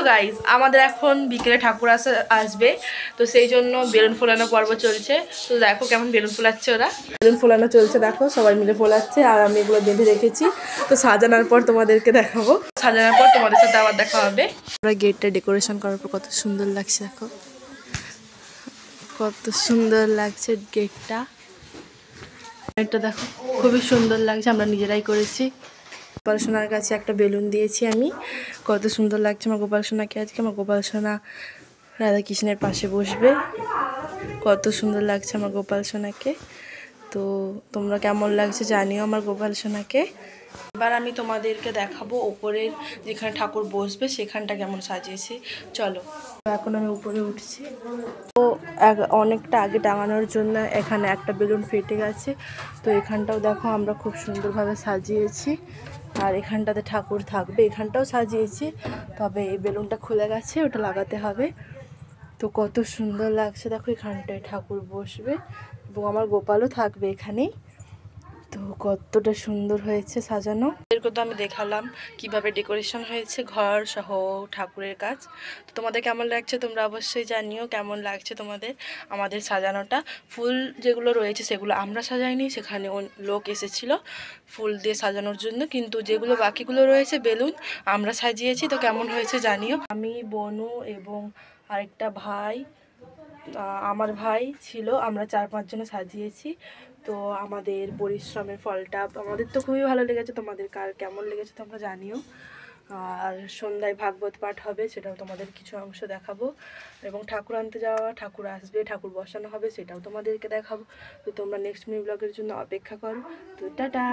Guys আমাদের এখন বিকেলে ঠাকুর আসবে, তো সেই জন্য বেলুন ফোলানো পর্ব চলছে। তো দেখো কেমন বেলুন ফোলাচ্ছে ওরা। বেলুন ফোলানো চলছে, দেখো সবাই মিলে ফোলাচ্ছে আর আমি এগুলো বেঁধে রেখেছি। তো সাজানোর পর তোমাদেরকে দেখাবো, সাজানোর পর তোমাদের সাথে আবার দেখা হবে। আমরা গেটটা ডেকোরেশন করার পর কত সুন্দর লাগছে, দেখো কত সুন্দর লাগছে গেটটা। এটা দেখো খুবই সুন্দর লাগছে, আমরা নিজেরাই করেছি। গোপাল সোনার কাছে একটা বেলুন দিয়েছি আমি, কত সুন্দর লাগছে আমার গোপাল সোনাকে। আজকে আমার গোপাল সোনা রাধাকৃষ্ণের পাশে বসবে, কত সুন্দর লাগছে আমার গোপাল সোনাকে। তো তোমরা কেমন লাগছে জানিও আমার গোপাল সোনাকে। এবার আমি তোমাদেরকে দেখাবো ওপরের যেখানে ঠাকুর বসবে সেখানটা কেমন সাজিয়েছি। চলো, এখন আমি উপরে উঠছি। তো অনেকটা আগে টাঙানোর জন্য এখানে একটা বেলুন ফেটে গেছে, তো এখানটাও দেখো আমরা খুব সুন্দরভাবে সাজিয়েছি। আর এখানটাতে ঠাকুর থাকবে, এখানটাও সাজিয়েছি, তবে এই বেলুনটা খুলে গেছে, ওটা লাগাতে হবে। তো কত সুন্দর লাগছে দেখো, এখানটায় ঠাকুর বসবে এবং আমার গোপালও থাকবে এখানেই। তো কতটা সুন্দর হয়েছে সাজানো। এরকম তো আমি দেখালাম কিভাবে ডেকোরেশন হয়েছে ঘর সহ ঠাকুরের কাজ। তো তোমাদের কেমন লাগছে তোমরা অবশ্যই জানিও কেমন লাগছে তোমাদের আমাদের সাজানোটা। ফুল যেগুলো রয়েছে সেগুলো আমরা সাজাইনি, সেখানে লোক এসেছিল ফুল দিয়ে সাজানোর জন্য, কিন্তু যেগুলো বাকিগুলো রয়েছে বেলুন আমরা সাজিয়েছি। তো কেমন হয়েছে জানিও। আমি বনু এবং আরেকটা ভাই, আমার ভাই ছিল, আমরা 4-5 জনে সাজিয়েছি। তো আমাদের পরিশ্রমের ফলটা আমাদের তো খুবই ভালো লেগেছে, তোমাদের কার কেমন লেগেছে তোমরা জানিও। আর সন্ধ্যায় ভাগবত পাঠ হবে, সেটাও তোমাদের কিছু অংশ দেখাবো। এবং ঠাকুর আনতে যাওয়া, ঠাকুর আসবে, ঠাকুর বসানো হবে, সেটাও তোমাদেরকে দেখাবো। তো তোমরা নেক্সট মিনি ব্লগের জন্য অপেক্ষা করো। তো টাটা।